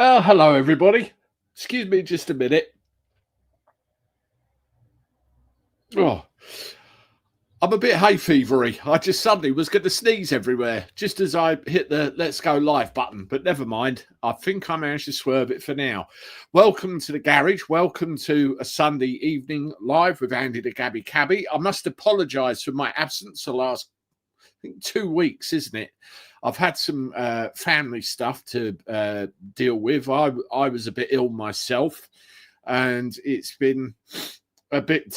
Hello, everybody. Excuse me just a minute. Oh, I'm a bit hay fevery. I just suddenly was going to sneeze everywhere just as I hit the let's go live button, but never mind. I think I managed to swerve it for now. Welcome to the garage. Welcome to a Sunday evening live with Andy the Gabby Cabby. I must apologise for my absence the last, I think, 2 weeks, isn't it? I've had some family stuff to deal with. I was a bit ill myself, and it's been a bit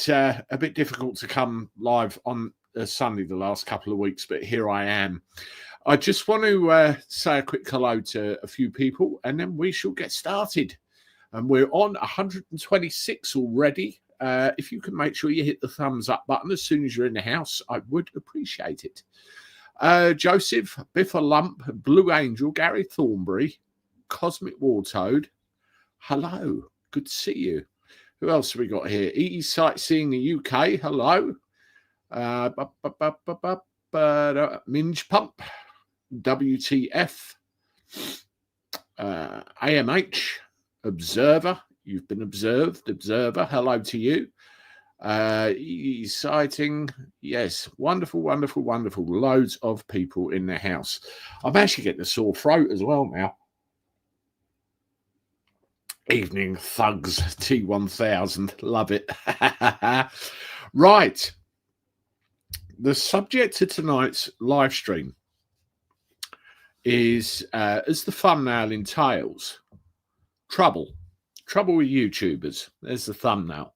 difficult to come live on a Sunday the last couple of weeks. But here I am. I just want to say a quick hello to a few people, and then we shall get started. And we're on 126 already. If you can make sure you hit the thumbs up button as soon as you're in the house, I would appreciate it. Joseph, Biffa Lump, Blue Angel, Gary Thornbury, Cosmic Wartoad. Hello, good to see you. Who else have we got here? EE Sightseeing the UK. Hello. Minge Pump, WTF, AMH, Observer. You've been observed. Observer. Hello to you. Sighting, yes, wonderful. Loads of people in the house. I'm actually getting a sore throat as well now. Evening thugs, T1000, love it. Right, the subject of tonight's live stream is, as the thumbnail entails, trouble with YouTubers. There's the thumbnail.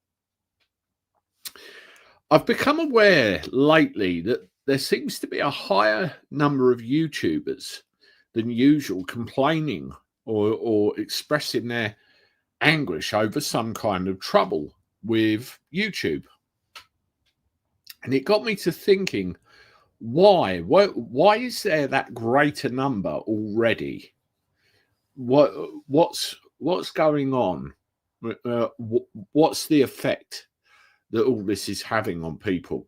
I've become aware lately that there seems to be a higher number of YouTubers than usual complaining or expressing their anguish over some kind of trouble with YouTube. And it got me to thinking, why is there that greater number already? What's going on? What's the effect that all this is having on people?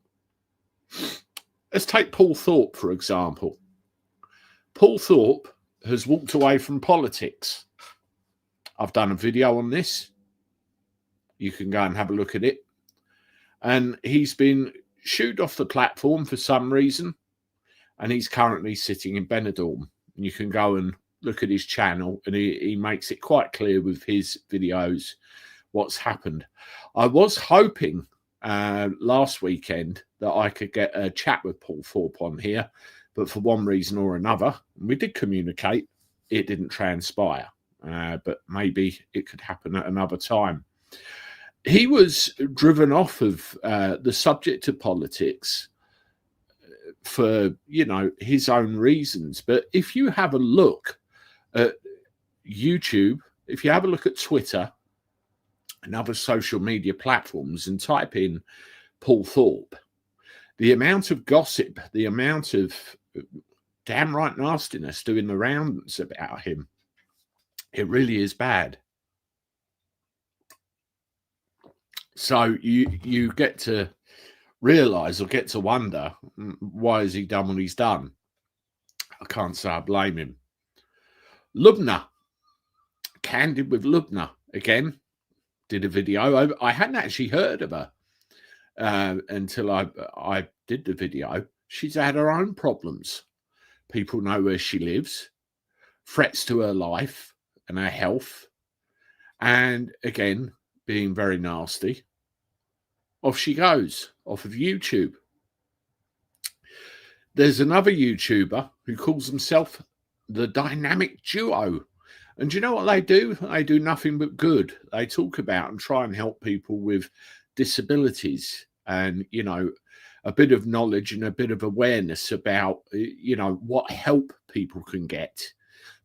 Let's take Paul Thorpe, for example. Paul Thorpe has walked away from politics. I've done a video on this. You can go and have a look at it. And he's been shooed off the platform for some reason. And he's currently sitting in Benidorm. And you can go and look at his channel. And he makes it quite clear with his videos what's happened. I was hoping last weekend that I could get a chat with Paul Thorpe on here. But for one reason or another, we did communicate. It didn't transpire. But maybe it could happen at another time. He was driven off of the subject of politics for, his own reasons. But if you have a look at YouTube, if you have a look at Twitter and other social media platforms and type in Paul Thorpe, the amount of gossip, the amount of damn right nastiness doing the rounds about him, it really is bad. So you get to realise or get to wonder, why has he done what he's done? I can't say I blame him. Lubna, Candid with Lubna, again, did a video. I hadn't actually heard of her until I did the video. She's had her own problems. People know where she lives, threats to her life and her health, and again, being very nasty. Off she goes, off of YouTube. There's another YouTuber who calls himself the Dynamic Duo. And do you know what they do? They do nothing but good. They talk about and try and help people with disabilities and, a bit of knowledge and a bit of awareness about, what help people can get.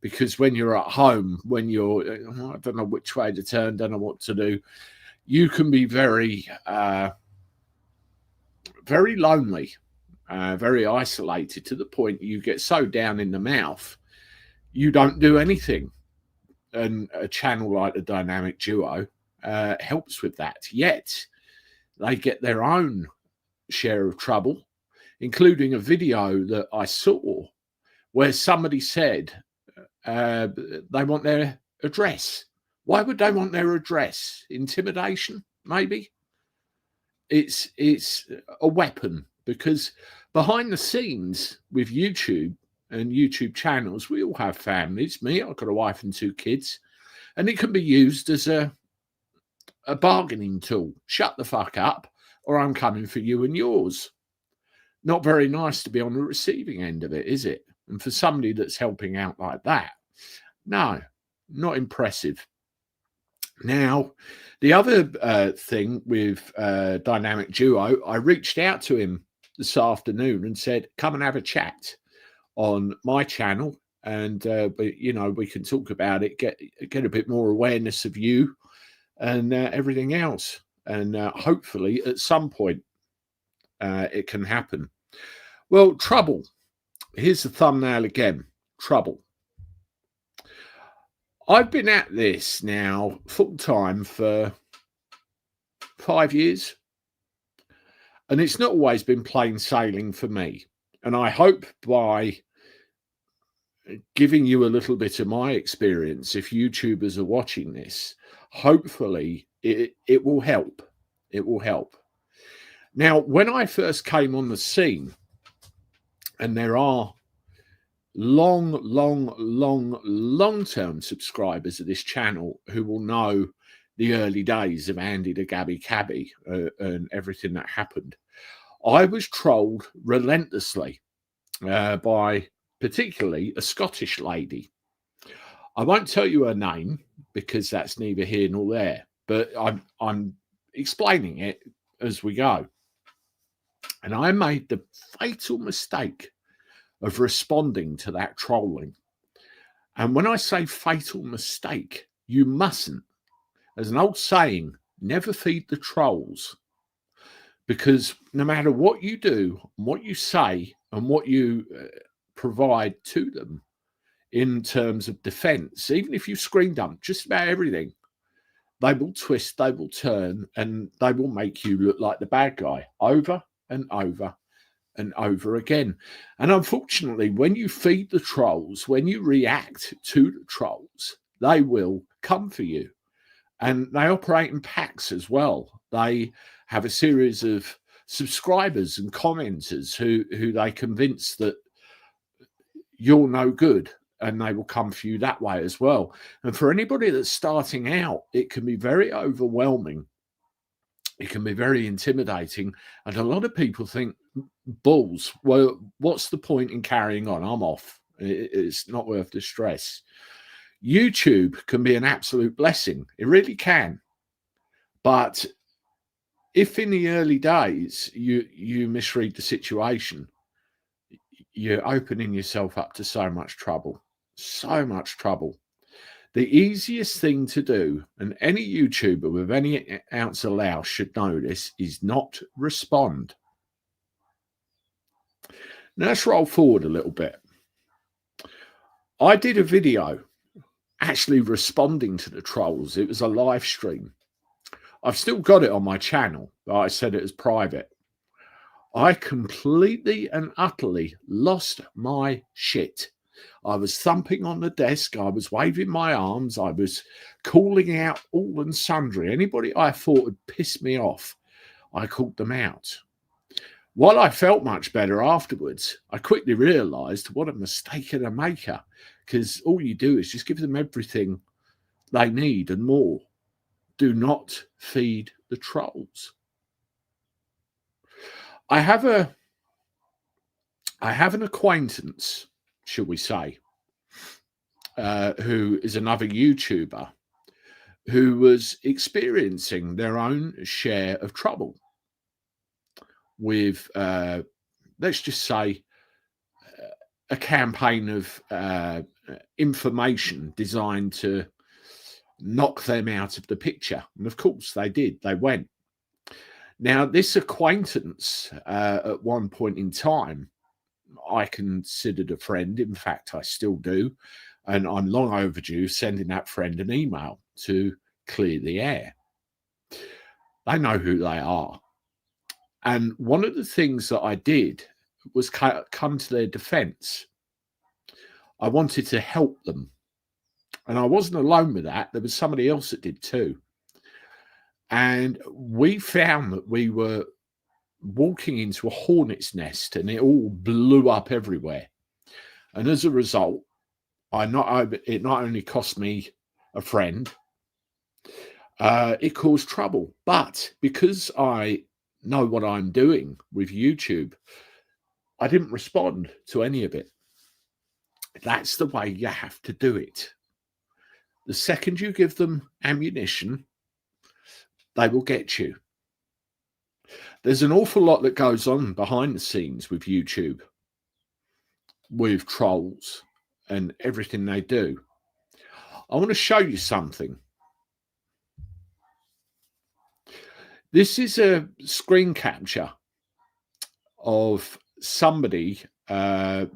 Because when you're at home, when you're, I don't know which way to turn, don't know what to do, you can be very, very lonely, very isolated, to the point you get so down in the mouth, you don't do anything. And a channel like the Dynamic Duo helps with that. Yet they get their own share of trouble, including a video that I saw where somebody said they want their address. Why would they want their address? Intimidation, maybe? It's a weapon, because behind the scenes with YouTube and YouTube channels, we all have families. Me, I've got a wife and 2 kids, and it can be used as a bargaining tool. Shut the fuck up, or I'm coming for you and yours. Not very nice to be on the receiving end of it, is it? And for somebody that's helping out like that, no, not impressive. Now, the other thing with Dynamic Duo, I reached out to him this afternoon and said, come and have a chat on my channel, and we can talk about it, get a bit more awareness of you and everything else, and hopefully at some point it can happen. Well, trouble. Here's the thumbnail again. Trouble. I've been at this now full time for 5 years, and it's not always been plain sailing for me. And I hope by giving you a little bit of my experience, if YouTubers are watching this, hopefully it will help. It will help. Now, when I first came on the scene, and there are long-term subscribers of this channel who will know the early days of Andy the Gabby Cabby and everything that happened, I was trolled relentlessly by particularly a Scottish lady. I won't tell you her name because that's neither here nor there, but I'm explaining it as we go. And I made the fatal mistake of responding to that trolling. And when I say fatal mistake, you mustn't. There's an old saying, never feed the trolls. Because no matter what you do, what you say, and what you provide to them in terms of defense, even if you screen dump just about everything, they will twist, they will turn, and they will make you look like the bad guy over and over and over again. And unfortunately, when you feed the trolls, when you react to the trolls, they will come for you. And they operate in packs as well. They have a series of subscribers and commenters who they convince that you're no good, and they will come for you that way as well. And for anybody that's starting out, it can be very overwhelming. It can be very intimidating. And a lot of people think, balls, well, what's the point in carrying on? I'm off. It's not worth the stress. YouTube can be an absolute blessing. It really can. But if in the early days you misread the situation, you're opening yourself up to so much trouble. So much trouble. The easiest thing to do, and any YouTuber with any ounce of louse should know this, is not respond. Now let's roll forward a little bit. I did a video actually responding to the trolls. It was a live stream. I've still got it on my channel, but I said it was private. I completely and utterly lost my shit. I was thumping on the desk. I was waving my arms. I was calling out all and sundry. Anybody I thought would piss me off, I called them out. While I felt much better afterwards, I quickly realised what a mistake and a maker, because all you do is just give them everything they need and more. Do not feed the trolls. I have an acquaintance, shall we say, who is another YouTuber who was experiencing their own share of trouble with, let's just say, a campaign of information designed to knock them out of the picture. And of course they did. They went. Now, this acquaintance, at one point in time, I considered a friend. In fact, I still do. And I'm long overdue sending that friend an email to clear the air. They know who they are. And one of the things that I did was come to their defense. I wanted to help them. And I wasn't alone with that. There was somebody else that did too. And we found that we were walking into a hornet's nest and it all blew up everywhere. And as a result, it not only cost me a friend, it caused trouble. But because I know what I'm doing with YouTube, I didn't respond to any of it. That's the way you have to do it. The second you give them ammunition, they will get you. There's an awful lot that goes on behind the scenes with YouTube, with trolls and everything they do. I want to show you something. This is a screen capture of somebody, one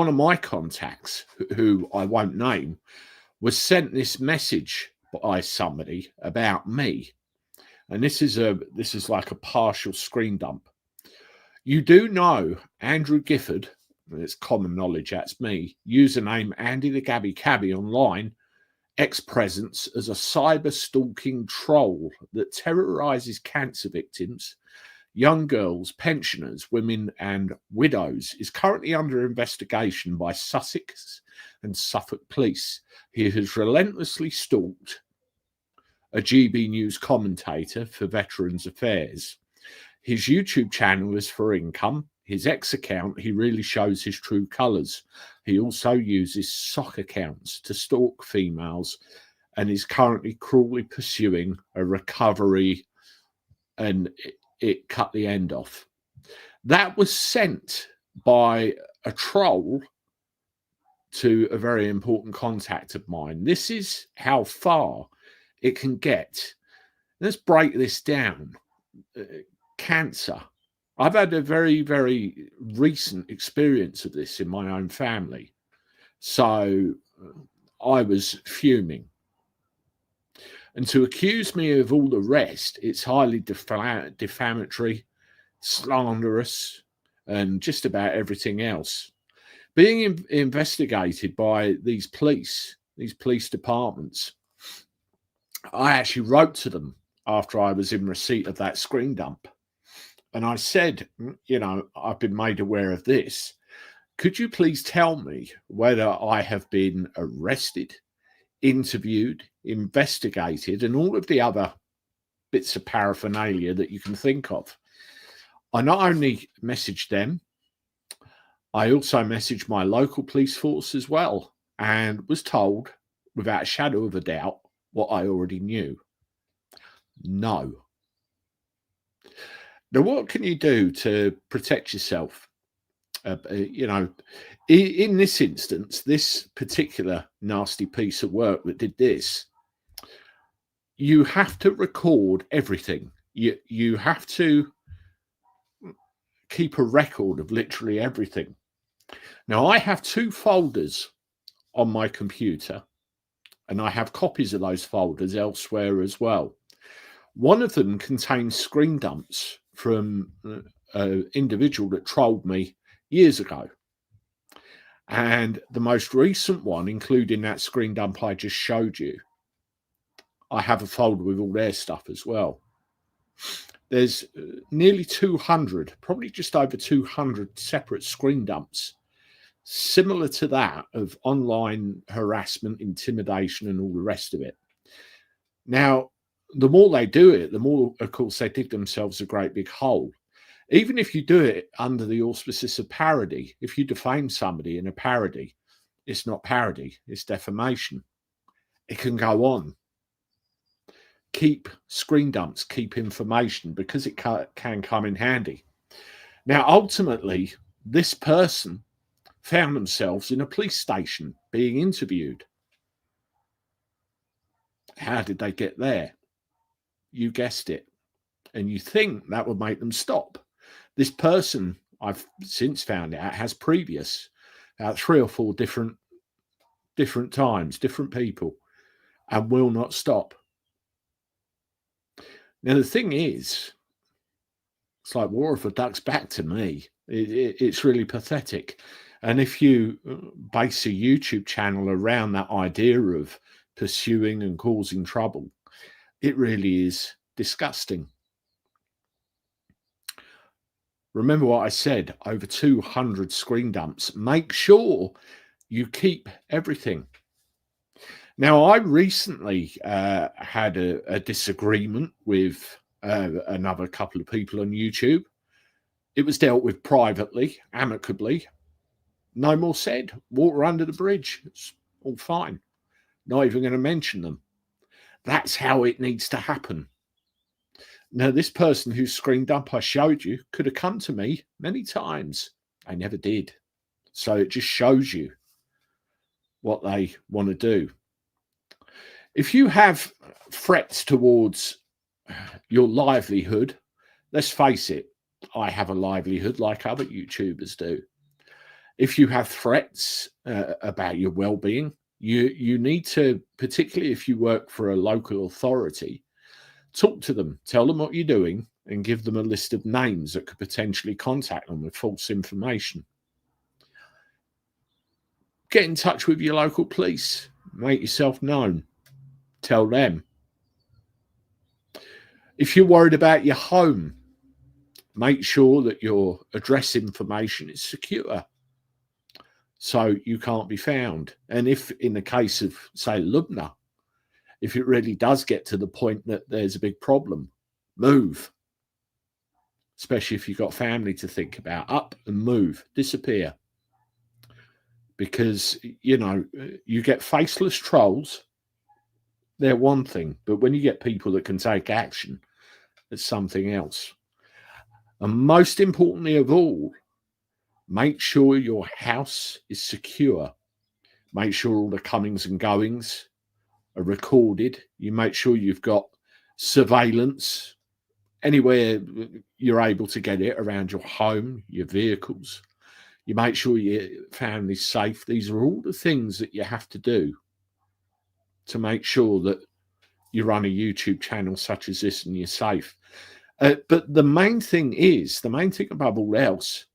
of my contacts, who I won't name, was sent this message by somebody about me. And this is like a partial screen dump. You do know Andrew Gifford, it's common knowledge, that's me, username Andy the Gabby Cabby online, ex-presence as a cyber stalking troll that terrorizes cancer victims, young girls, pensioners, women, and widows, is currently under investigation by Sussex and Suffolk police. He has relentlessly stalked a GB News commentator for Veterans Affairs. His YouTube channel is for income. His ex account, he really shows his true colours. He also uses sock accounts to stalk females and is currently cruelly pursuing a recovery, and it cut the end off. That was sent by a troll to a very important contact of mine. This is how far it can get. Let's break this down. Cancer. I've had a very, very recent experience of this in my own family. So I was fuming. And to accuse me of all the rest, it's highly defamatory, slanderous, and just about everything else. Being investigated by these police departments, I actually wrote to them after I was in receipt of that screen dump. And I said, you know, I've been made aware of this. Could you please tell me whether I have been arrested, interviewed, investigated, and all of the other bits of paraphernalia that you can think of? I not only messaged them, I also messaged my local police force as well, and was told without a shadow of a doubt what I already knew. No. Now, what can you do to protect yourself? You know, in this instance, this particular nasty piece of work that did this, you have to record everything. You have to keep a record of literally everything. Now, I have 2 folders on my computer, and I have copies of those folders elsewhere as well. One of them contains screen dumps from an individual that trolled me years ago. And the most recent one, including that screen dump I just showed you, I have a folder with all their stuff as well. There's nearly 200, probably just over 200 separate screen dumps, similar to that of online harassment, intimidation, and all the rest of it. Now, the more they do it, the more, of course, they dig themselves a great big hole. Even if you do it under the auspices of parody, if you defame somebody in a parody, it's not parody, it's defamation. It can go on. Keep screen dumps, keep information, because it can come in handy. Now, ultimately, this person found themselves in a police station being interviewed. How did they get there? You guessed it. And you think that would make them stop. This person, I've since found out, has previous 3 or 4 different times, different people, and will not stop. Now, the thing is, it's like War of the Ducks back to me. It's really pathetic. And if you base a YouTube channel around that idea of pursuing and causing trouble, it really is disgusting. Remember what I said, over 200 screen dumps. Make sure you keep everything. Now, I recently had a disagreement with another couple of people on YouTube. It was dealt with privately, amicably. No more said. Water under the bridge. It's all fine. Not even going to mention them. That's how it needs to happen. Now, this person who screen dump I showed you could have come to me many times. They never did. So it just shows you what they want to do. If you have threats towards your livelihood, let's face it, I have a livelihood like other YouTubers do. If you have threats about your well-being, you need to, particularly if you work for a local authority, talk to them, tell them what you're doing, and give them a list of names that could potentially contact them with false information. Get in touch with your local police, make yourself known, tell them. If you're worried about your home, make sure that your address information is secure so you can't be found. And if in the case of, say, Lubna, if it really does get to the point that there's a big problem, move. Especially if you've got family to think about. Up and move, disappear. Because, you know, you get faceless trolls, they're one thing. But when you get people that can take action, it's something else. And most importantly of all, make sure your house is secure. Make sure all the comings and goings are recorded. You make sure you've got surveillance anywhere you're able to get it around your home, your vehicles. You make sure your family's safe. These are all the things that you have to do to make sure that you run a YouTube channel such as this and you're safe. But the main thing above all else,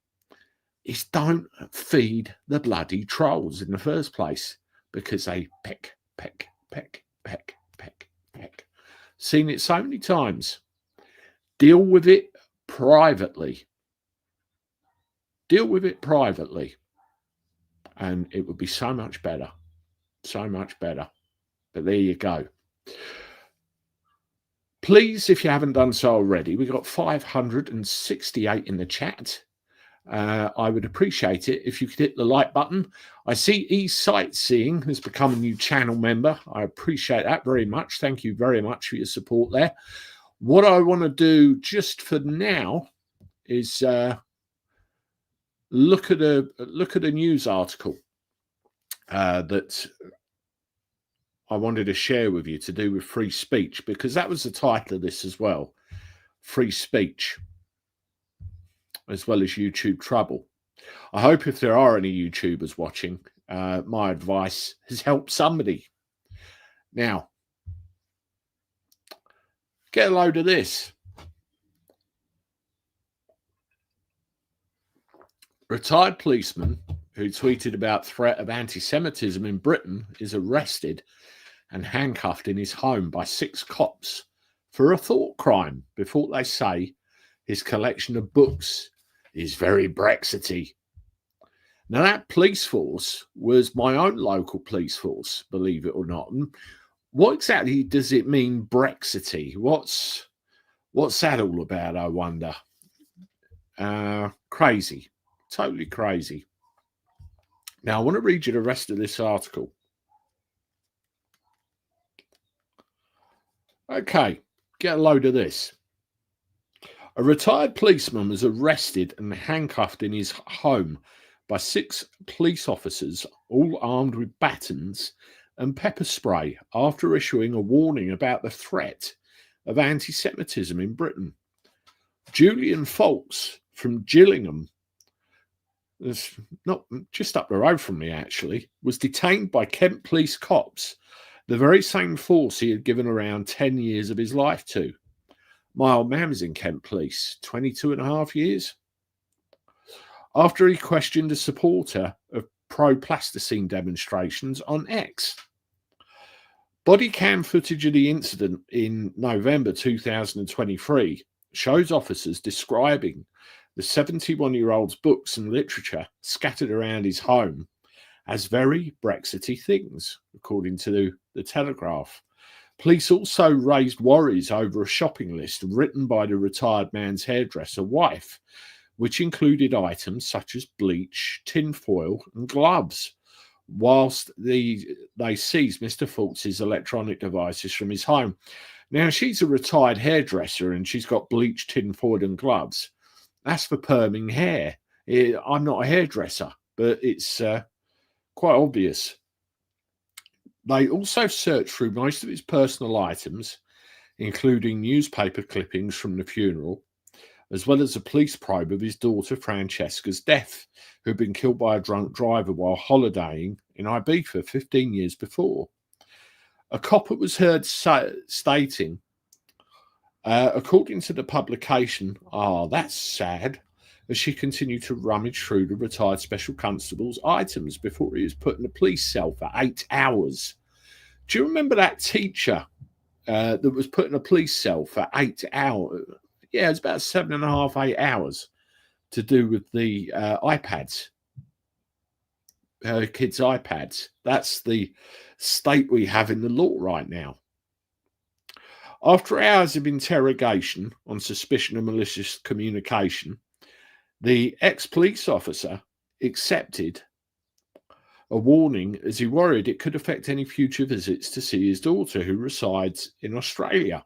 is don't feed the bloody trolls in the first place, because they peck, peck, peck, peck, peck, peck. Seen it so many times. Deal with it privately. Deal with it privately. And it would be so much better. So much better. But there you go. Please, if you haven't done so already, we've got 568 in the chat. I would appreciate it if you could hit the like button. I see eSightseeing has become a new channel member. I appreciate that very much. Thank you very much for your support there. What I want to do just for now is look at a news article that I wanted to share with you to do with free speech, because that was the title of this as well. Free speech, as well as YouTube trouble. I hope if there are any YouTubers watching, my advice has helped somebody. Now, get a load of this. Retired policeman who tweeted about threat of anti-Semitism in Britain is arrested and handcuffed in his home by 6 cops for a thought crime before they say his collection of books is very Brexity. Now, that police force was my own local police force, believe it or not. And what exactly does it mean, Brexity? What's that all about, I wonder? Crazy. Totally crazy. Now, I want to read you the rest of this article. Okay, get a load of this. A retired policeman was arrested and handcuffed in his home by 6 police officers, all armed with batons and pepper spray, after issuing a warning about the threat of anti-Semitism in Britain. Julian Folks from Gillingham, it's not just up the road from me actually, was detained by Kent police cops, the very same force he had given around 10 years of his life to. My old man was in Kent police, 22 and a half years. after he questioned a supporter of pro-plasticine demonstrations on X. Body cam footage of the incident in November 2023 shows officers describing the 71-year-old's books and literature scattered around his home as very Brexity things, according to the Telegraph. Police also raised worries over a shopping list written by the retired man's hairdresser wife, which included items such as bleach, tinfoil, and gloves, whilst they seized Mr. Fawkes' electronic devices from his home. Now, she's a retired hairdresser and she's got bleach, tinfoil, and gloves. That's for perming hair. I'm not a hairdresser, but it's quite obvious. They also searched through most of his personal items, including newspaper clippings from the funeral, as well as a police probe of his daughter Francesca's death, who'd been killed by a drunk driver while holidaying in Ibiza 15 years before. A copper was heard stating, according to the publication, that's sad, as she continued to rummage through the retired special constable's items before he was put in a police cell for 8 hours. Do you remember that teacher that was put in a police cell for 8 hours? Yeah, it's about 7.5, 8 hours to do with the iPads, kids' iPads. That's the state we have in the law right now. After hours of interrogation on suspicion of malicious communication, the ex-police officer accepted a warning as he worried it could affect any future visits to see his daughter, who resides in Australia.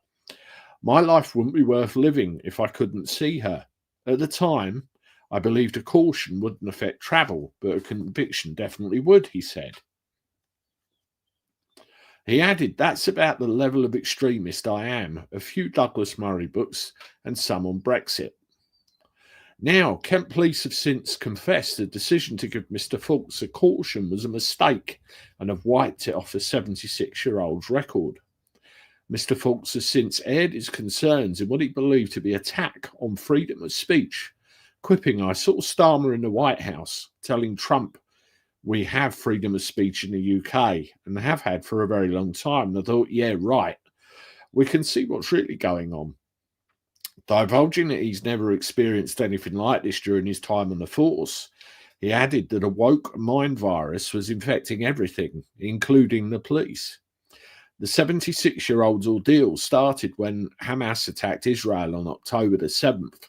My life wouldn't be worth living if I couldn't see her. At the time, I believed a caution wouldn't affect travel, but a conviction definitely would, he said. He added, that's about the level of extremist I am. A few Douglas Murray books and some on Brexit. Now, Kent Police have since confessed the decision to give Mr. Fawkes a caution was a mistake and have wiped it off the 76-year-old's record. Mr. Fawkes has since aired his concerns in what he believed to be attack on freedom of speech, quipping, I saw Starmer in the White House telling Trump we have freedom of speech in the UK and have had for a very long time. And I thought, yeah, right, we can see what's really going on. Divulging that he's never experienced anything like this during his time on the force, he added that a woke mind virus was infecting everything, including the police. The 76-year-old's ordeal started when Hamas attacked Israel on October the 7th,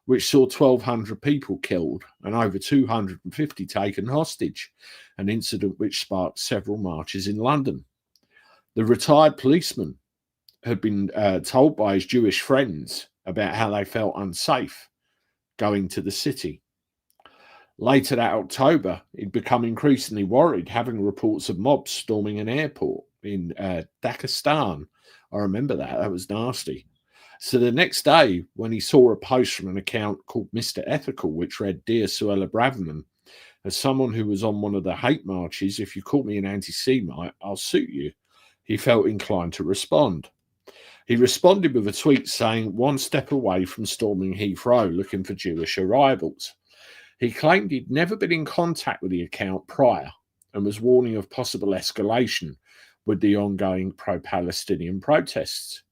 which saw 1,200 people killed and over 250 taken hostage, an incident which sparked several marches in London. The retired policeman had been told by his Jewish friends about how they felt unsafe going to the city. Later that October, he'd become increasingly worried, having reports of mobs storming an airport in Dagestan. I remember that. That was nasty. So the next day, when he saw a post from an account called Mr. Ethical, which read, Dear Suella Braverman, as someone who was on one of the hate marches, if you call me an anti-Semite, I'll sue you. He felt inclined to respond. He responded with a tweet saying, one step away from storming Heathrow, looking for Jewish arrivals. He claimed he'd never been in contact with the account prior and was warning of possible escalation with the ongoing pro-Palestinian protests.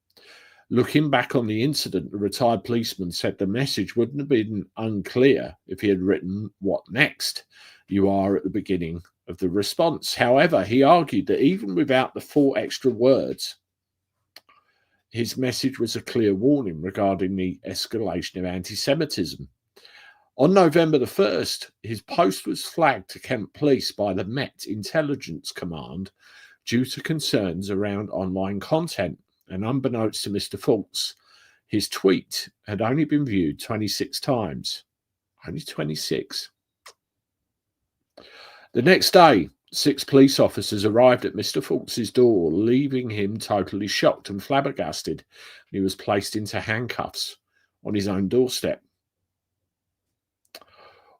Looking back on the incident, the retired policeman said the message wouldn't have been unclear if he had written, what next? You are at the beginning of the response. However, he argued that even without the 4 extra words, his message was a clear warning regarding the escalation of anti-Semitism. On November the 1st, his post was flagged to Kent Police by the Met Intelligence Command due to concerns around online content. And unbeknownst to Mr. Fawkes, his tweet had only been viewed 26 times. Only 26. The next day, 6 police officers arrived at Mr. Fawkes' door, leaving him totally shocked and flabbergasted. He was placed into handcuffs on his own doorstep.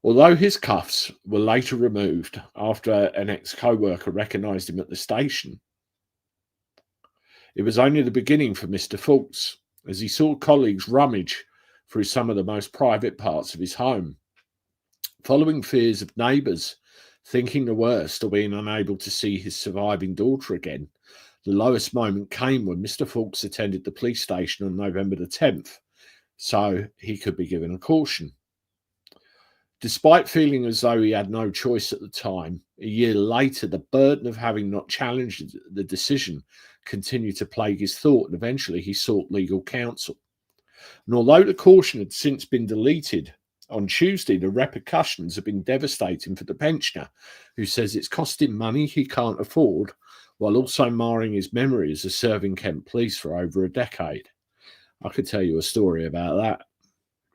Although his cuffs were later removed after an ex-co-worker recognised him at the station, it was only the beginning for Mr. Fawkes, as he saw colleagues rummage through some of the most private parts of his home. Following fears of neighbours thinking the worst or being unable to see his surviving daughter again, the lowest moment came when Mr. Fawkes attended the police station on November the 10th, so he could be given a caution. Despite feeling as though he had no choice at the time, a year later, the burden of having not challenged the decision continued to plague his thought, and eventually he sought legal counsel. And although the caution had since been deleted, on Tuesday, the repercussions have been devastating for the pensioner, who says it's cost him money he can't afford, while also marring his memory as a serving Kent police for over a decade. I could tell you a story about that,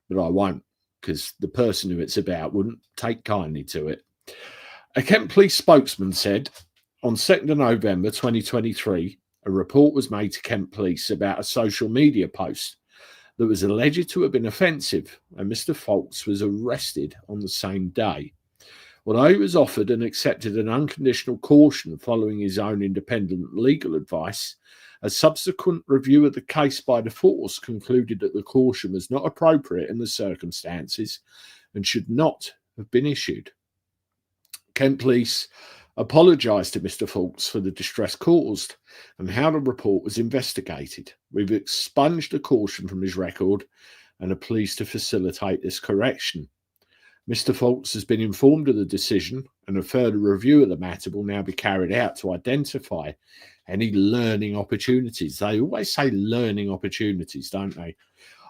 but I won't, because the person who it's about wouldn't take kindly to it. A Kent police spokesman said on 2nd of November 2023, a report was made to Kent police about a social media post that was alleged to have been offensive, and Mr. Fawkes was arrested on the same day. Although he was offered and accepted an unconditional caution following his own independent legal advice, a subsequent review of the case by the force concluded that the caution was not appropriate in the circumstances and should not have been issued. Kent Police apologised to Mr. Fawkes for the distress caused and how the report was investigated. We've expunged the caution from his record and are pleased to facilitate this correction. Mr. Fawkes has been informed of the decision, and a further review of the matter will now be carried out to identify any learning opportunities. They always say learning opportunities, don't they?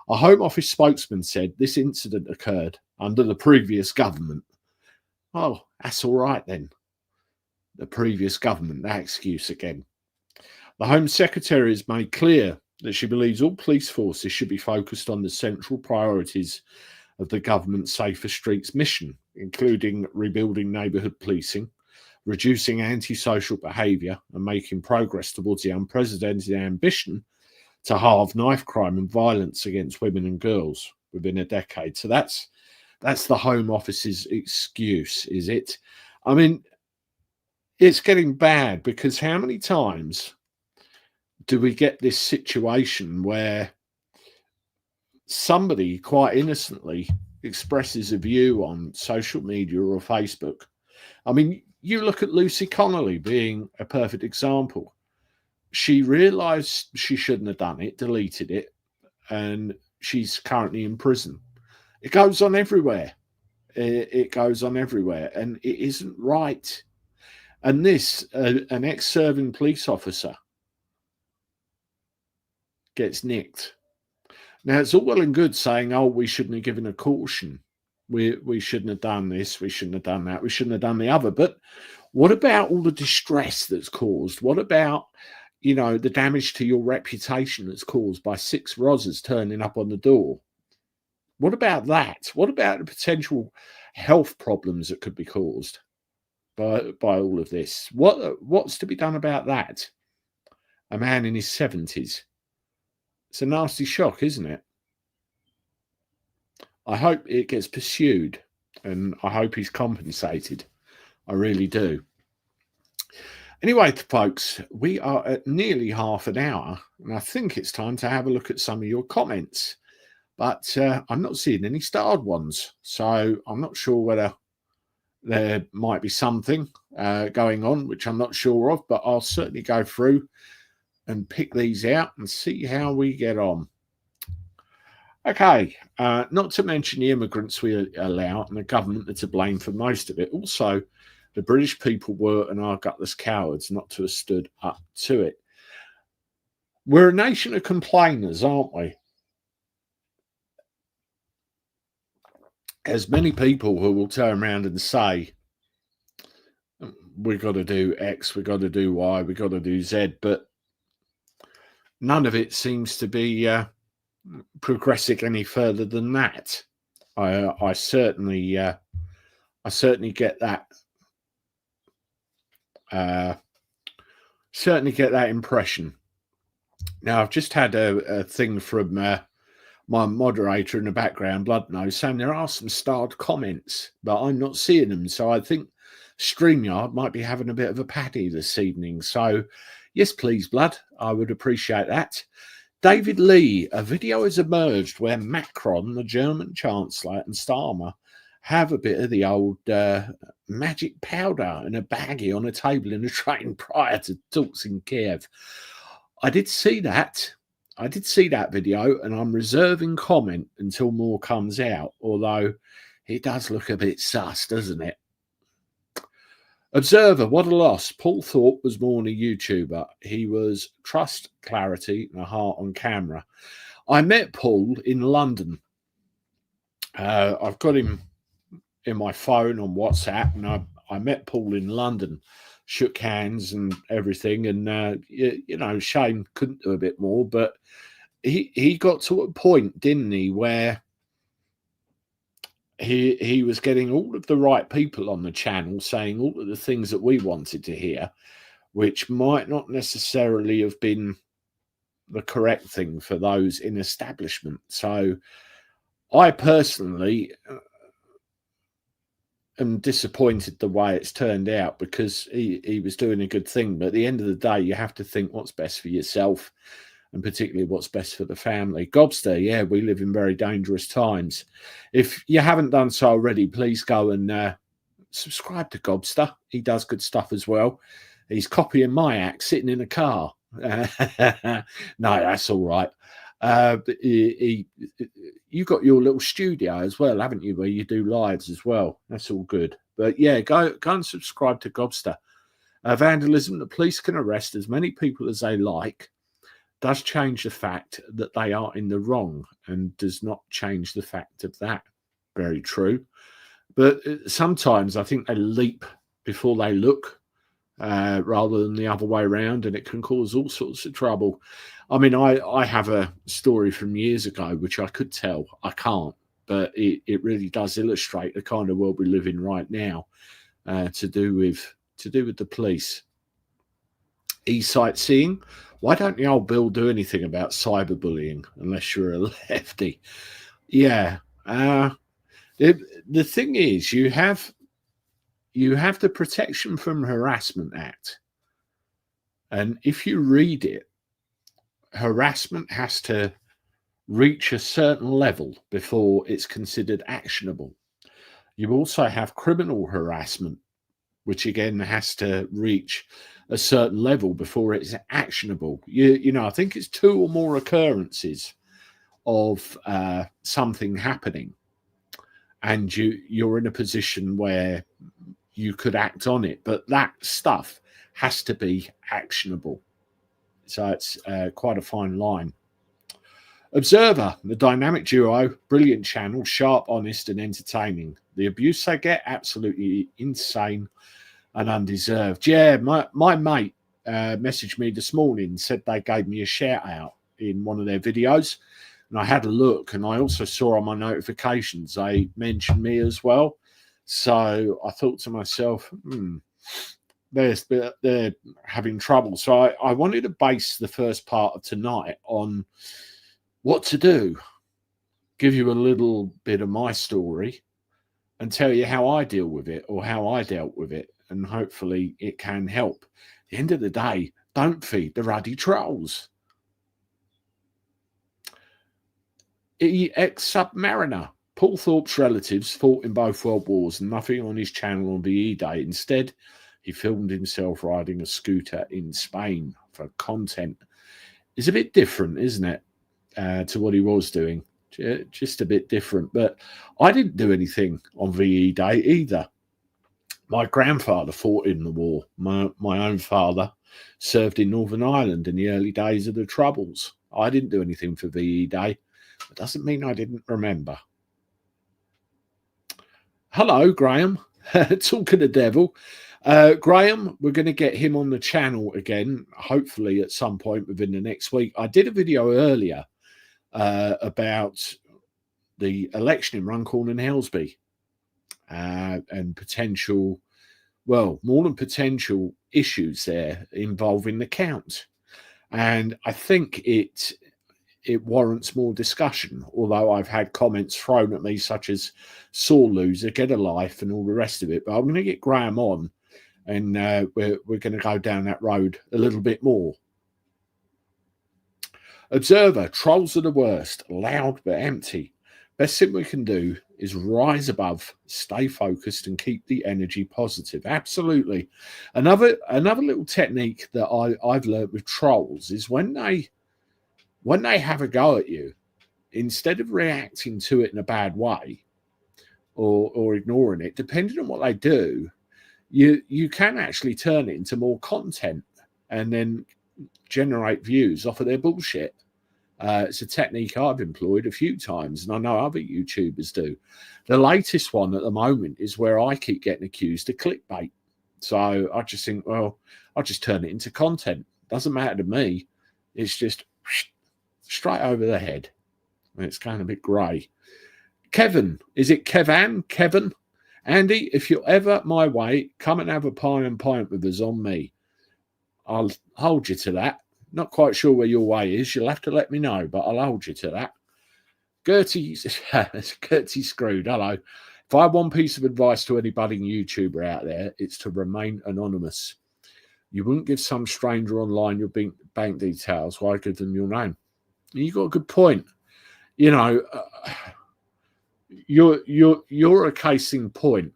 A Home Office spokesman said this incident occurred under the previous government. Oh, that's all right then. The previous government, that excuse again. The Home Secretary has made clear that she believes all police forces should be focused on the central priorities of the government's Safer Streets mission, including rebuilding neighbourhood policing, reducing antisocial behaviour, and making progress towards the unprecedented ambition to halve knife crime and violence against women and girls within a decade. So that's the Home Office's excuse, is it? I mean, it's getting bad, because how many times do we get this situation where somebody quite innocently expresses a view on social media or Facebook? I mean, you look at Lucy Connolly being a perfect example. She realised she shouldn't have done it, deleted it, and she's currently in prison. It goes on everywhere. It goes on everywhere, and it isn't right. And this, an ex-serving police officer gets nicked. Now, it's all well and good saying, oh, we shouldn't have given a caution. We shouldn't have done this. We shouldn't have done that. We shouldn't have done the other. But what about all the distress that's caused? What about, you know, the damage to your reputation that's caused by 6 Rozzers turning up on the door? What about that? What about the potential health problems that could be caused by all of this? What's to be done about that? A man in his 70s. It's a nasty shock, isn't it? I hope it gets pursued, and I hope he's compensated. I really do. Anyway, folks, we are at nearly half an hour, and I think it's time to have a look at some of your comments. But I'm not seeing any starred ones, so I'm not sure whether there might be something going on, which I'm not sure of, but I'll certainly go through and pick these out and see how we get on. Okay, not to mention the immigrants we allow and the government are to blame for most of it. Also, the British people were and are gutless cowards not to have stood up to it. We're a nation of complainers, aren't we? There's many people who will turn around and say, we've got to do X, we've got to do Y, we've got to do Z, but none of it seems to be progressing any further than that. I certainly get that. Certainly get that impression. Now, I've just had a thing from my moderator in the background, Bloodnose, saying there are some starred comments, but I'm not seeing them. So I think StreamYard might be having a bit of a paddy this evening. So yes, please, Blood, I would appreciate that. David Lee, a video has emerged where Macron, the German Chancellor, and Starmer have a bit of the old magic powder in a baggie on a table in a train prior to talks in Kiev. I did see that. I did see that video, and I'm reserving comment until more comes out, although it does look a bit sus, doesn't it? Observer, what a loss. Paul Thorpe was more than a YouTuber. He was trust, clarity, and a heart on camera. I met Paul in London. I've got him in my phone on WhatsApp, and I met Paul in London, shook hands and everything. And, you know, Shane couldn't do a bit more, but he got to a point, didn't he, where he was getting all of the right people on the channel saying all of the things that we wanted to hear, which might not necessarily have been the correct thing for those in establishment. So I personally am disappointed the way it's turned out, because he was doing a good thing. But at the end of the day, you have to think what's best for yourself, and particularly what's best for the family. Gobster, yeah, we live in very dangerous times. If you haven't done so already, please go and subscribe to Gobster. He does good stuff as well. He's copying my act, sitting in a car. No, that's all right. You got your little studio as well, haven't you, where you do lives as well? That's all good. But yeah, go and subscribe to Gobster. Vandalism, the police can arrest as many people as they like, does change the fact that they are in the wrong, and does not change the fact of that. Very true. But sometimes I think they leap before they look, rather than the other way around, and it can cause all sorts of trouble. I mean, I have a story from years ago which I could tell. I can't, but it really does illustrate the kind of world we live in right now, to do with the police. E-sightseeing. Why don't the old Bill do anything about cyberbullying unless you're a lefty? Yeah. The thing is, you have the Protection from Harassment Act. And if you read it, harassment has to reach a certain level before it's considered actionable. You also have criminal harassment, which again has to reach a certain level before it's actionable. You know, I think it's 2 or more occurrences of something happening, and you're in a position where you could act on it, but that stuff has to be actionable. So it's quite a fine line. Observer, the dynamic duo, brilliant channel, sharp, honest, and entertaining. The abuse they get, absolutely insane and undeserved. Yeah, my mate messaged me this morning, said they gave me a shout out in one of their videos, and I had a look, and I also saw on my notifications they mentioned me as well. So I thought to myself, they're having trouble. So I wanted to base the first part of tonight on what to do, give you a little bit of my story, and tell you how I deal with it, or how I dealt with it, and hopefully it can help. At the end of the day, don't feed the ruddy trolls. Ex-submariner. Paul Thorpe's relatives fought in both world wars, and nothing on his channel on VE Day. Instead, he filmed himself riding a scooter in Spain for content. It's a bit different, isn't it, to what he was doing? Just a bit different. But I didn't do anything on VE Day either. My grandfather fought in the war. My own father served in Northern Ireland in the early days of the Troubles. I didn't do anything for VE Day. It doesn't mean I didn't remember. Hello, Graham. Talking to devil. Graham, we're going to get him on the channel again, hopefully at some point within the next week. I did a video earlier about the election in Runcorn and Helsby, and potential, well, more than potential issues there involving the count. And I think it warrants more discussion, although I've had comments thrown at me such as sore loser, get a life, and all the rest of it. But I'm going to get Graham on, and we're going to go down that road a little bit more. Observer, trolls are the worst, loud but empty. Best thing we can do is rise above, stay focused, and keep the energy positive. Absolutely. Another little technique that I've learned with trolls is when they have a go at you, instead of reacting to it in a bad way or ignoring it, depending on what they do, you can actually turn it into more content and then generate views off of their bullshit. It's a technique I've employed a few times, and I know other YouTubers do. The latest one at the moment is where I keep getting accused of clickbait. So I just think, well, I'll just turn it into content. Doesn't matter to me. It's just straight over the head. It's kind of a bit grey. Kevin, is it Kevan? Kevin? Andy, if you're ever my way, come and have a pie and pint with us on me. I'll hold you to that. Not quite sure where your way is. You'll have to let me know, but I'll hold you to that. Gertie Screwed. Hello. If I have one piece of advice to any budding YouTuber out there, it's to remain anonymous. You wouldn't give some stranger online your bank details. Why give them your name? You got a good point. You know, you're a case in point.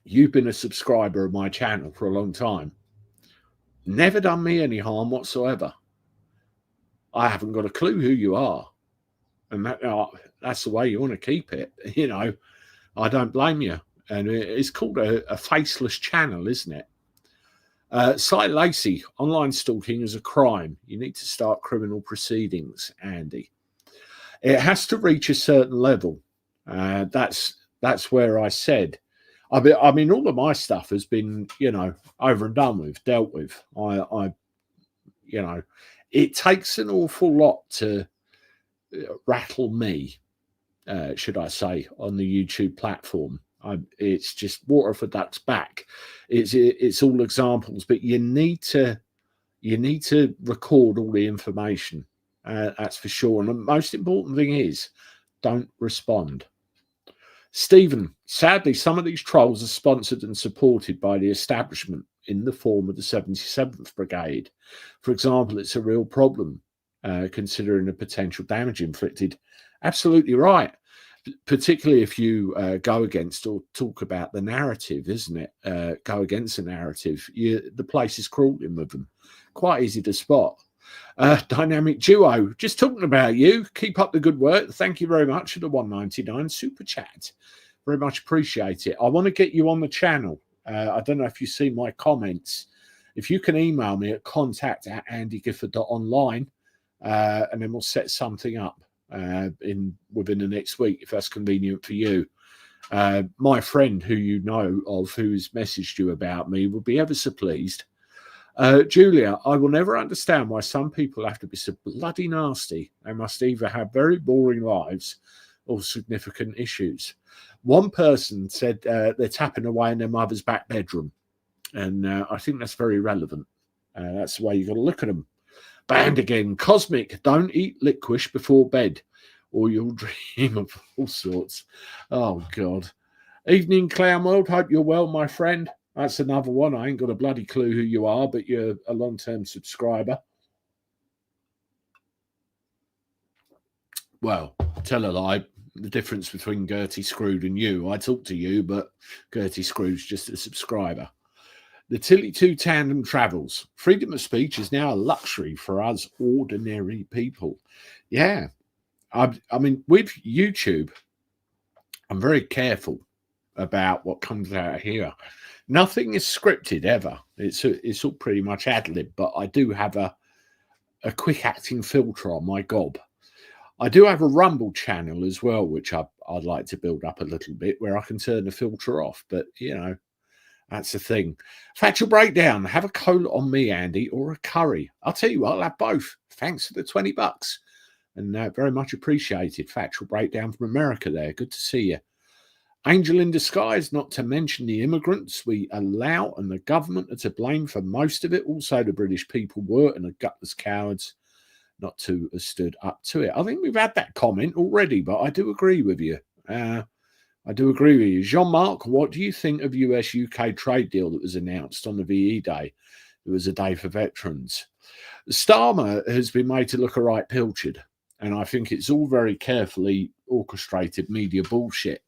You've been a subscriber of my channel for a long time. Never done me any harm whatsoever. I haven't got a clue who you are. And that's the way you want to keep it. You know, I don't blame you. And it's called a faceless channel, isn't it? Cy Lacey, online stalking is a crime. You need to start criminal proceedings, Andy. It has to reach a certain level. That's where I said, I mean, all of my stuff has been, you know, over and done with, dealt with. You know, it takes an awful lot to rattle me, should I say, on the YouTube platform. It's just water for ducks back. It's all examples, but you need to record all the information. That's for sure. And the most important thing is, don't respond. Stephen, sadly, some of these trolls are sponsored and supported by the establishment in the form of the 77th Brigade. For example, it's a real problem, considering the potential damage inflicted. Absolutely right. Particularly if you go against or talk about the narrative, isn't it? Go against the narrative. The place is crawling with them. Quite easy to spot. Dynamic Duo, just talking about you. Keep up the good work. Thank you very much for the 199 super chat. Very much appreciate it. I want to get you on the channel. I don't know if you see my comments. If you can email me at contact@andygifford.online, and then we'll set something up within the next week, if that's convenient for you. My friend who you know of, who's messaged you about me, will be ever so pleased. Julia, I will never understand why some people have to be so bloody nasty. They must either have very boring lives or significant issues. One person said they're tapping away in their mother's back bedroom, and I think that's very relevant. That's the way you've got to look at them. Banned again. Cosmic, don't eat licorice before bed, or you'll dream of all sorts. Oh, God. Evening, Clown World. Hope you're well, my friend. That's another one. I ain't got a bloody clue who you are, but you're a long-term subscriber. Well, tell a lie. The difference between Gertie Screwed and you. I talk to you, but Gertie Screwed's just a subscriber. The Tilly 2 Tandem Travels. Freedom of speech is now a luxury for us ordinary people. Yeah. I mean, with YouTube, I'm very careful about what comes out here. Nothing is scripted ever. It's all pretty much ad-lib, but I do have a quick acting filter on my gob. I do have a Rumble channel as well, which I'd like to build up a little bit, where I can turn the filter off. But, you know, that's the thing. Factual breakdown. Have a cola on me, Andy, or a curry. I'll tell you what, I'll have both. Thanks for the $20. And very much appreciated. Factual breakdown from America there. Good to see you. Angel in disguise, not to mention the immigrants we allow, and the government are to blame for most of it. Also, the British people were, and the gutless cowards not to have stood up to it. I think we've had that comment already, but I do agree with you. I do agree with you. Jean-Marc, what do you think of US-UK trade deal that was announced on the VE Day? It was a day for veterans. Starmer has been made to look a right pilchard, and I think it's all very carefully orchestrated media bullshit.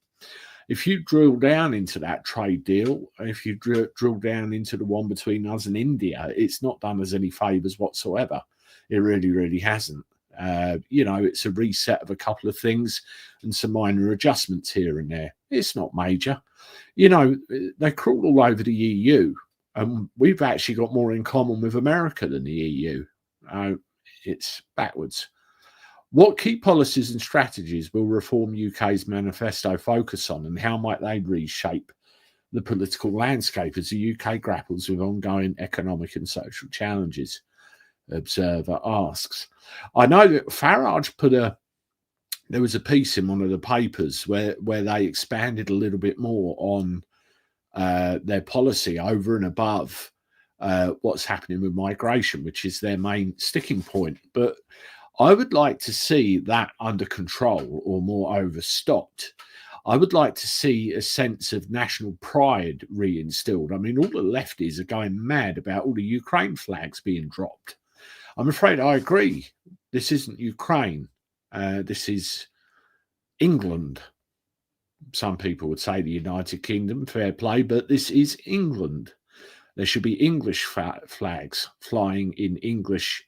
If you drill down into that trade deal, if you drill down into the one between us and India, it's not done us any favours whatsoever. It really, really hasn't. It's a reset of a couple of things and some minor adjustments here and there. It's not major. They crawl all over the EU, and we've actually got more in common with America than the EU. It's backwards. What key policies and strategies will Reform UK's manifesto focus on, and how might they reshape the political landscape as the UK grapples with ongoing economic and social challenges? Observer asks. I know that Farage there was a piece in one of the papers where they expanded a little bit more on their policy over and above what's happening with migration, which is their main sticking point. But I would like to see that under control, or moreover stopped. I would like to see a sense of national pride reinstilled. I mean, all the lefties are going mad about all the Ukraine flags being dropped. I'm afraid I agree. This isn't Ukraine. This is England. Some people would say the United Kingdom, fair play, but this is England. There should be English flags flying in English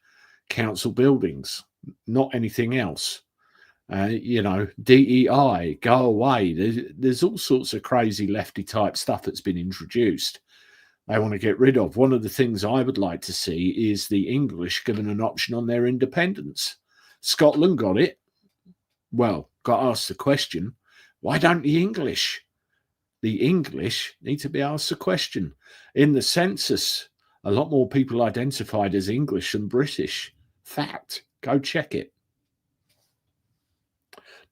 council buildings, not anything else. DEI, go away. There's all sorts of crazy lefty type stuff that's been introduced. They want to get rid of. One of the things I would like to see is the English given an option on their independence. Scotland got it. Well, got asked the question, why don't the English need to be asked the question? In the census, a lot more people identified as English than British. Fact. Go check it.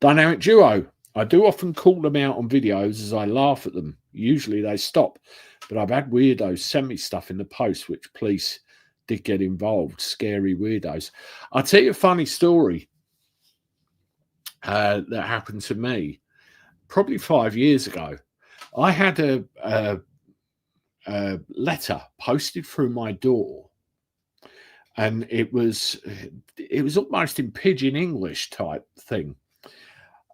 Dynamic Duo. I do often call them out on videos as I laugh at them. Usually they stop, but I've had weirdos send me stuff in the post, which police did get involved. Scary weirdos. I'll tell you a funny story that happened to me probably 5 years ago. I had a letter posted through my door, and it was almost in pidgin English type thing.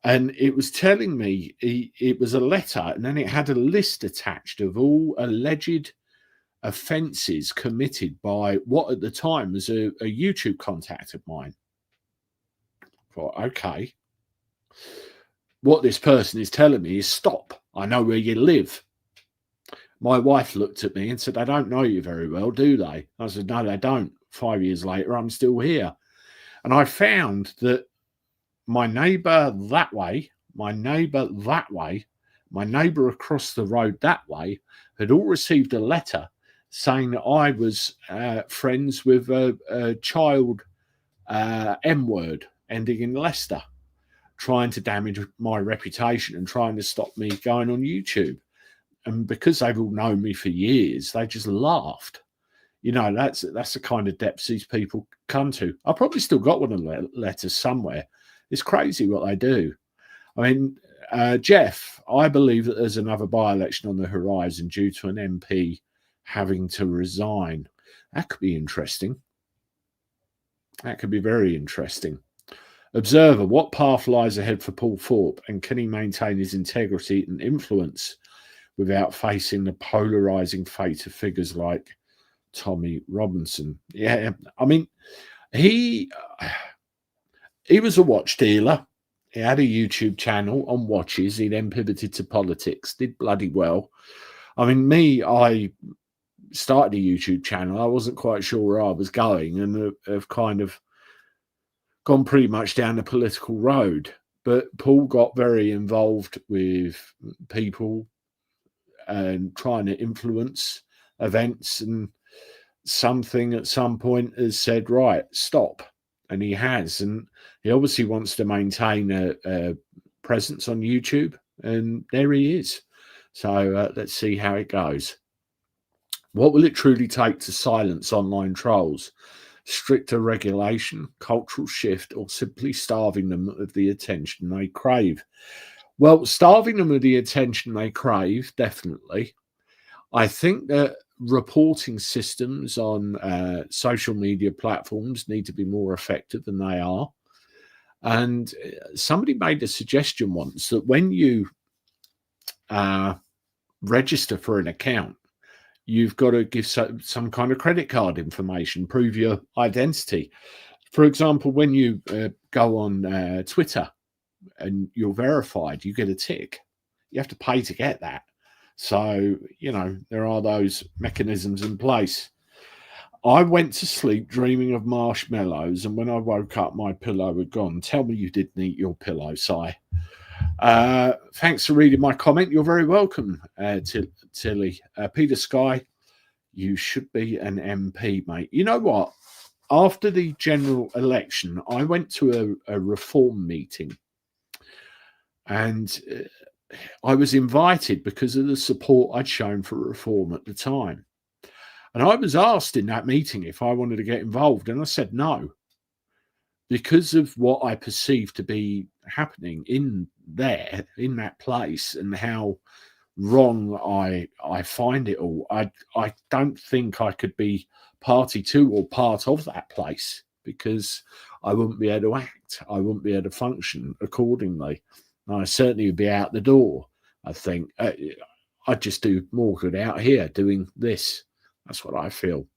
And it was telling me it was a letter, and then it had a list attached of all alleged offences committed by what at the time was a YouTube contact of mine. I thought, okay, what this person is telling me is stop. I know where you live. My wife looked at me and said, they don't know you very well, do they? I said, no, they don't. 5 years later, I'm still here. And I found that my neighbour that way, my neighbour across the road that way, had all received a letter saying that I was friends with a child M-word ending in Leicester, trying to damage my reputation and trying to stop me going on YouTube. And because they've all known me for years, they just laughed. That's the kind of depths these people come to. I probably still got one of the letters somewhere. It's crazy what they do. I mean, Jeff, I believe that there's another by-election on the horizon due to an MP having to resign. That could be interesting. That could be very interesting. Observer, what path lies ahead for Paul Thorpe, and can he maintain his integrity and influence without facing the polarising fate of figures like Tommy Robinson? Yeah, I mean, he was a watch dealer. He had a YouTube channel on watches. He then pivoted to politics, did bloody well. I mean, I started a YouTube channel. I wasn't quite sure where I was going, and have kind of gone pretty much down the political road. But Paul got very involved with people and trying to influence events, and something at some point has said, right, stop. And he has, and he obviously wants to maintain a presence on YouTube, and there he is. So let's see how it goes. What will it truly take to silence online trolls? Stricter regulation, cultural shift, or simply starving them of the attention they crave? Well, starving them of the attention they crave, definitely. I think that reporting systems on social media platforms need to be more effective than they are. And somebody made a suggestion once that when you register for an account, you've got to give some kind of credit card information, prove your identity. For example, when you go on Twitter and you're verified, you get a tick. You have to pay to get that. So, there are those mechanisms in place. I went to sleep dreaming of marshmallows, and when I woke up, my pillow had gone. Tell me you didn't eat your pillow, Si. Thanks for reading my comment. You're very welcome, Tilly. Peter Sky, you should be an MP, mate. You know what? After the general election, I went to a reform meeting, and I was invited because of the support I'd shown for reform at the time. And I was asked in that meeting if I wanted to get involved, and I said no, because of what I perceived to be happening in that place, and how wrong I find it all. I don't think I could be party to or part of that place, because I wouldn't be able to act. I wouldn't be able to function accordingly. And I certainly would be out the door. I think I'd just do more good out here doing this. That's what I feel.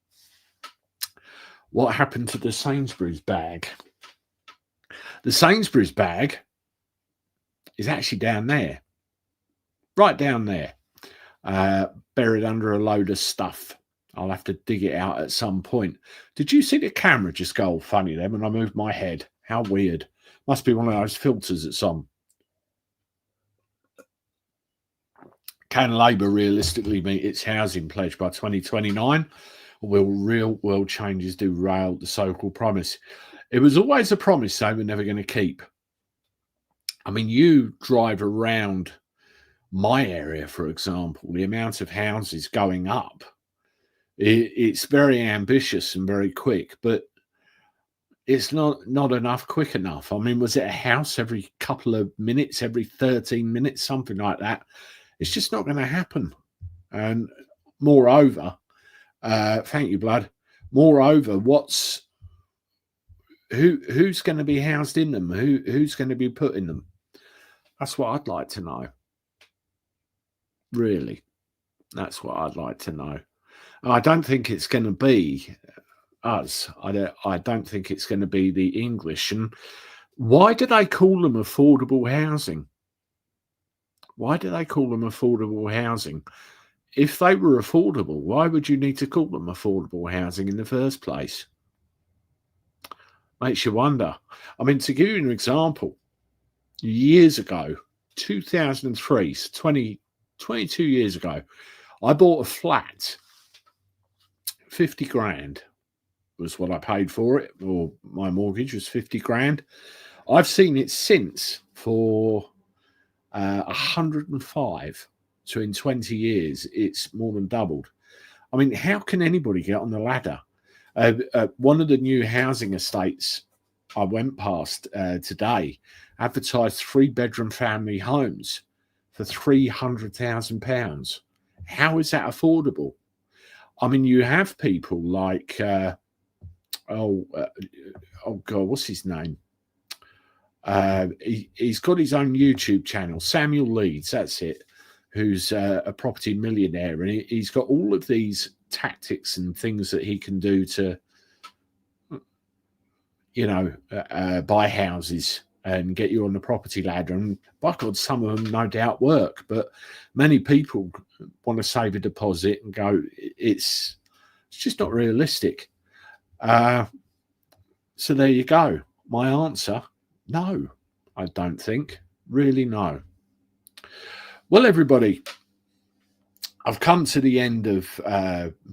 What happened to the Sainsbury's bag? The Sainsbury's bag is actually down there. Right down there. Buried under a load of stuff. I'll have to dig it out at some point. Did you see the camera just go all funny then when I moved my head? How weird. Must be one of those filters that's on. Can Labour realistically meet its housing pledge by 2029? Or will real world changes derail the so-called promise? It was always a promise they were never going to keep. I mean, you drive around my area, for example, the amount of houses going up, it's very ambitious and very quick, but it's not enough quick enough. I mean, was it a house every couple of minutes, every 13 minutes, something like that? It's just not going to happen. And moreover, thank you, Blood. Moreover, who's going to be housed in them? Who's going to be put in them? That's what I'd like to know. Really, that's what I'd like to know. I don't think it's going to be us. I don't think it's going to be the English. And why do they call them affordable housing? Why do they call them affordable housing? If they were affordable, why would you need to call them affordable housing in the first place? Makes you wonder. I mean, to give you an example, years ago, 2003, 22 years ago, I bought a flat. 50 grand was what I paid for it, or my mortgage was 50 grand. I've seen it since for 105. So in 20 years, it's more than doubled. I mean, how can anybody get on the ladder? One of the new housing estates I went past today advertised 3-bedroom family homes for £300,000. How is that affordable? I mean, you have people like, oh God, what's his name? He's got his own YouTube channel, Samuel Leeds, that's it, who's a property millionaire. And he's got all of these tactics and things that he can do to, buy houses and get you on the property ladder. And by God, some of them no doubt work, but many people want to save a deposit and go, it's just not realistic. So there you go. My answer, no, I don't think. Really, no. Well, everybody, I've come to the end of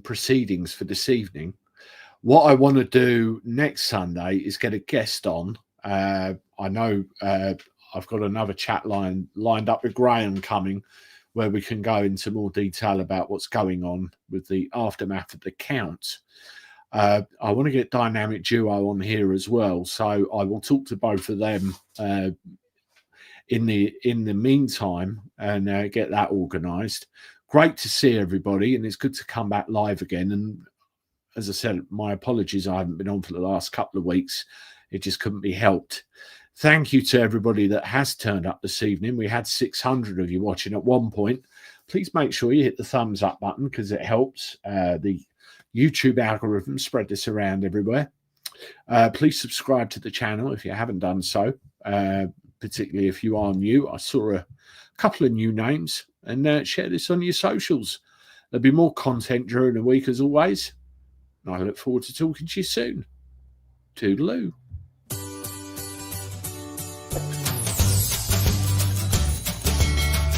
proceedings for this evening. What I want to do next Sunday is get a guest on. I know I've got another chat lined up with Graham coming, where we can go into more detail about what's going on with the aftermath of the count. I want to get Dynamic Duo on here as well, so I will talk to both of them in the meantime and get that organised. Great to see everybody, and it's good to come back live again. And as I said, my apologies, I haven't been on for the last couple of weeks. It just couldn't be helped. Thank you to everybody that has turned up this evening. We had 600 of you watching at one point. Please make sure you hit the thumbs up button because it helps the YouTube algorithm spread this around everywhere. Please subscribe to the channel if you haven't done so, particularly if you are new. I saw a couple of new names, and share this on your socials. There'll be more content during the week as always. And I look forward to talking to you soon. Toodaloo.